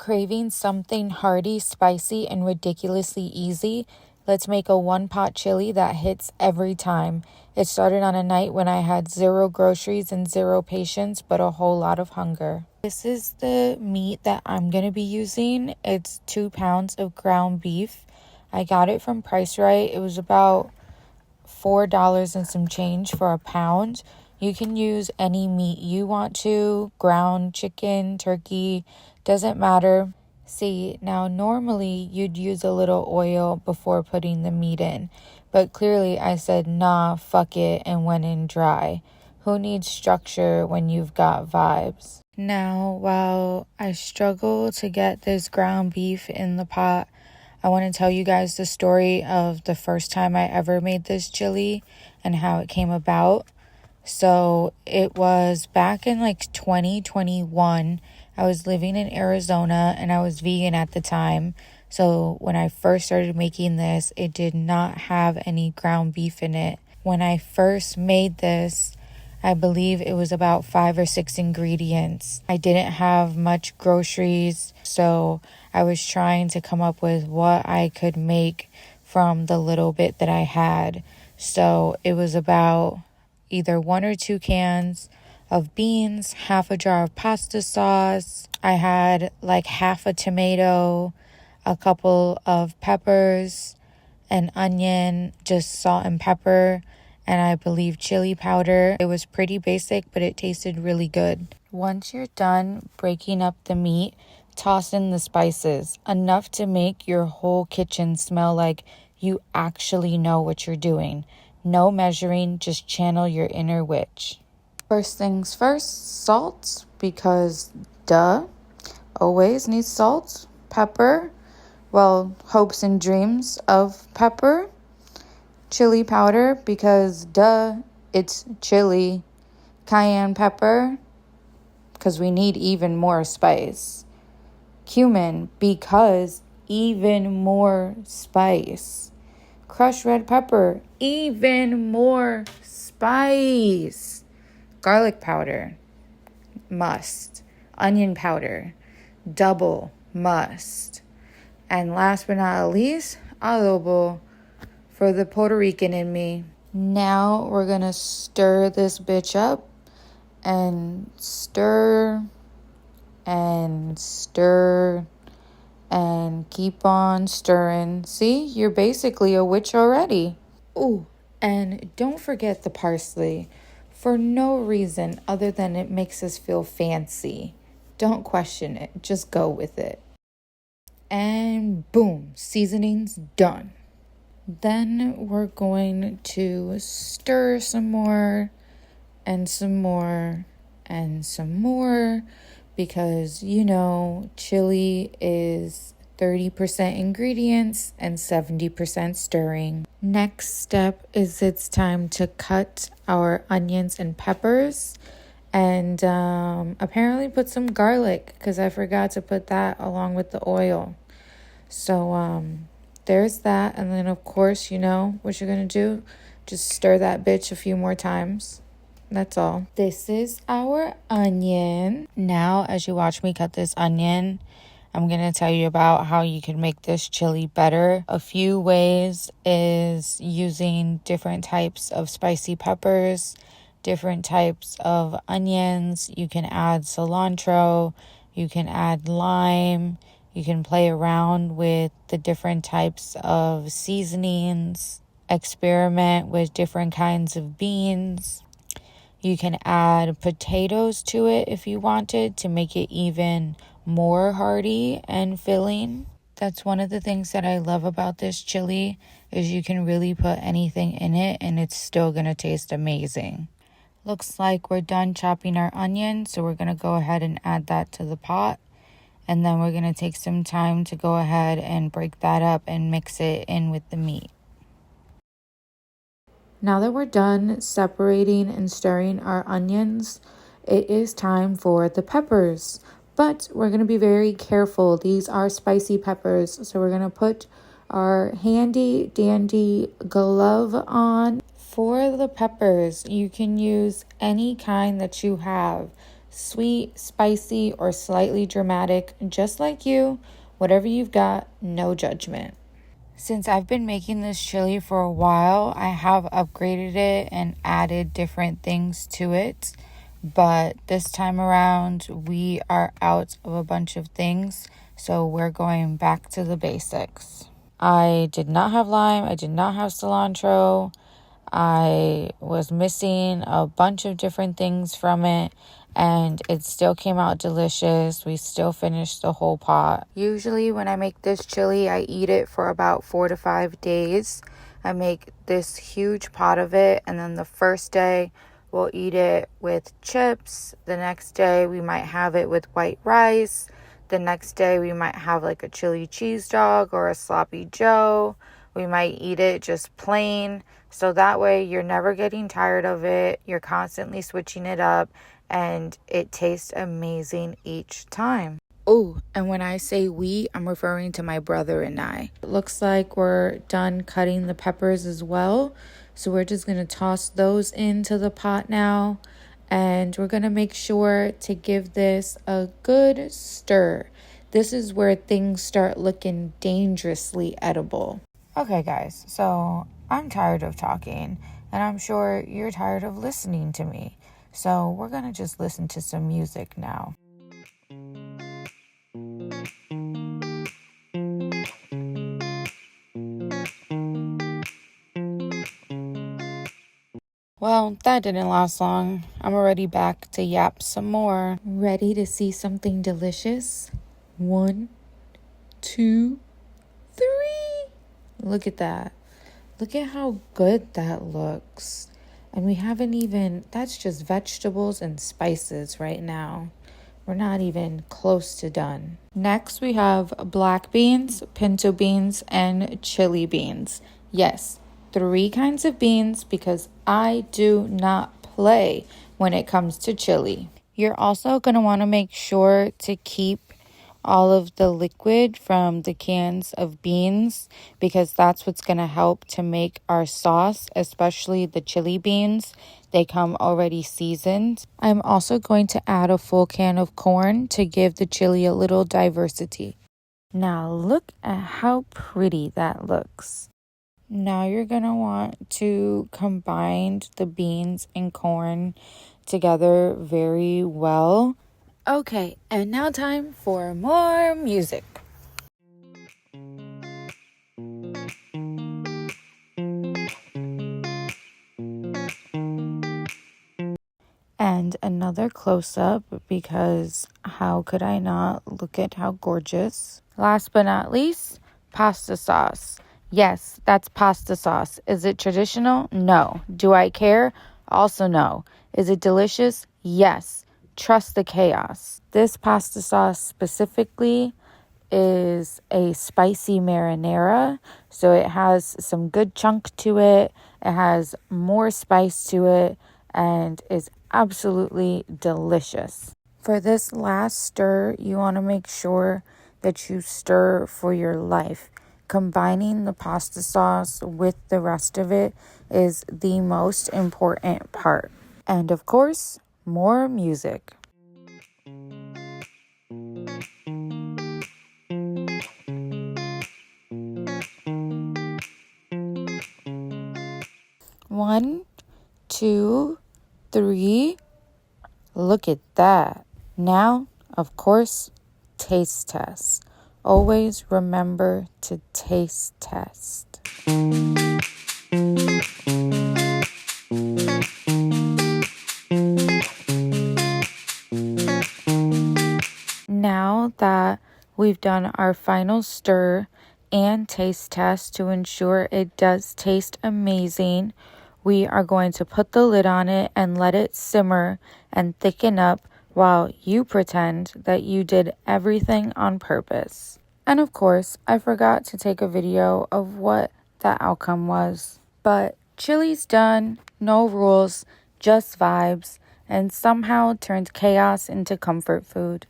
Craving something hearty, spicy, and ridiculously easy? Let's make a one-pot chili that hits every time. It started on a night when I had zero groceries and zero patience, but a whole lot of hunger. This is the meat that I'm going to be using. It's 2 pounds of ground beef. I got it from Price Right. It was about $4 and some change for a pound. You can use any meat you want to, ground chicken, turkey, doesn't matter. See, now normally you'd use a little oil before putting the meat in, but clearly I said nah, fuck it, and went in dry. Who needs structure when you've got vibes? Now, while I struggle to get this ground beef in the pot, I want to tell you guys the story of the first time I ever made this chili and how it came about. So it was back in like 2021. I was living in Arizona and I was vegan at the time. So when I first started making this, it did not have any ground beef in it. When I first made this, I believe it was about 5 or 6 ingredients. I didn't have much groceries, so I was trying to come up with what I could make from the little bit that I had. So it was about either 1 or 2 cans of beans, half a jar of pasta sauce. I had like half a tomato, a couple of peppers, an onion, just salt and pepper, and I believe chili powder. It was pretty basic, but it tasted really good. Once you're done breaking up the meat, toss in the spices, enough to make your whole kitchen smell like you actually know what you're doing. No measuring, just channel your inner witch. First things first, salt, because duh, always need salt. Pepper, well, hopes and dreams of pepper. Chili powder, because duh, it's chili. Cayenne pepper, because we need even more spice. Cumin, because even more spice. Crushed red pepper, even more spice. Garlic powder, must. Onion powder, double must. And last but not least, adobo for the Puerto Rican in me. Now we're going to stir this bitch up and stir and stir and keep on stirring. See, you're basically a witch already. Ooh, and don't forget the parsley. For no reason other than it makes us feel fancy. Don't question it, just go with it. And boom, seasoning's done. Then we're going to stir some more and some more and some more, because you know chili is 30% ingredients and 70% stirring. Next step is it's time to cut our onions and peppers, and apparently put some garlic, because I forgot to put that along with the oil. So there's that. And then of course, you know what you're gonna do, just stir that bitch a few more times. That's all. This is our onion. Now as you watch me cut this onion, I'm going to tell you about how you can make this chili better. A few ways is using different types of spicy peppers, different types of onions. You can add cilantro, you can add lime, you can play around with the different types of seasonings, experiment with different kinds of beans. You can add potatoes to it if you wanted to make it even more hearty and filling. That's one of the things that I love about this chili, is you can really put anything in it and it's still gonna taste amazing. Looks like we're done chopping our onion, so we're gonna go ahead and add that to the pot, and then we're gonna take some time to go ahead and break that up and mix it in with the meat. Now that we're done separating and stirring our onions, it is time for the peppers. But we're going to be very careful. These are spicy peppers. So we're going to put our handy dandy glove on. For the peppers, you can use any kind that you have. Sweet, spicy, or slightly dramatic, just like you. Whatever you've got, no judgment. Since I've been making this chili for a while, I have upgraded it and added different things to it. But this time around, we are out of a bunch of things, so we're going back to the basics. I did not have lime. I did not have cilantro. I was missing a bunch of different things from it, and it still came out delicious. We still finished the whole pot. Usually when I make this chili, I eat it for about 4 to 5 days. I make this huge pot of it, and then the first day we'll eat it with chips. The next day we might have it with white rice. The next day we might have like a chili cheese dog or a sloppy joe. We might eat it just plain. So that way you're never getting tired of it. You're constantly switching it up, and it tastes amazing each time. Oh, and when I say we, I'm referring to my brother and I. It looks like we're done cutting the peppers as well. So we're just going to toss those into the pot now. And we're going to make sure to give this a good stir. This is where things start looking dangerously edible. Okay, guys, so I'm tired of talking, and I'm sure you're tired of listening to me. So we're going to just listen to some music now. Well, that didn't last long. I'm already back to yap some more. Ready to see something delicious? 1, 2, 3. Look at that. Look at how good that looks. And we haven't even, that's just vegetables and spices right now. We're not even close to done. Next, we have black beans, pinto beans, and chili beans. Yes, 3 kinds of beans because I do not play when it comes to chili. You're also going to want to make sure to keep all of the liquid from the cans of beans because that's what's going to help to make our sauce, especially the chili beans. They come already seasoned. I'm also going to add a full can of corn to give the chili a little diversity. Now look at how pretty that looks. Now you're going to want to combine the beans and corn together very well. Okay, and now time for more music. And another close-up because how could I not look at how gorgeous? Last but not least, pasta sauce. Yes, that's pasta sauce. Is it traditional? No. Do I care? Also no. Is it delicious? Yes. Trust the chaos. This pasta sauce specifically is a spicy marinara, so it has some good chunk to it. It has more spice to it and is absolutely delicious. For this last stir, you want to make sure that you stir for your life. Combining the pasta sauce with the rest of it is the most important part. And of course, more music. One, 2, 3. Look at that. Now, of course, taste test. Always remember to taste test. Now that we've done our final stir and taste test to ensure it does taste amazing, we are going to put the lid on it and let it simmer and thicken up while you pretend that you did everything on purpose. And of course, I forgot to take a video of what the outcome was. But chili's done, no rules, just vibes, and somehow turned chaos into comfort food.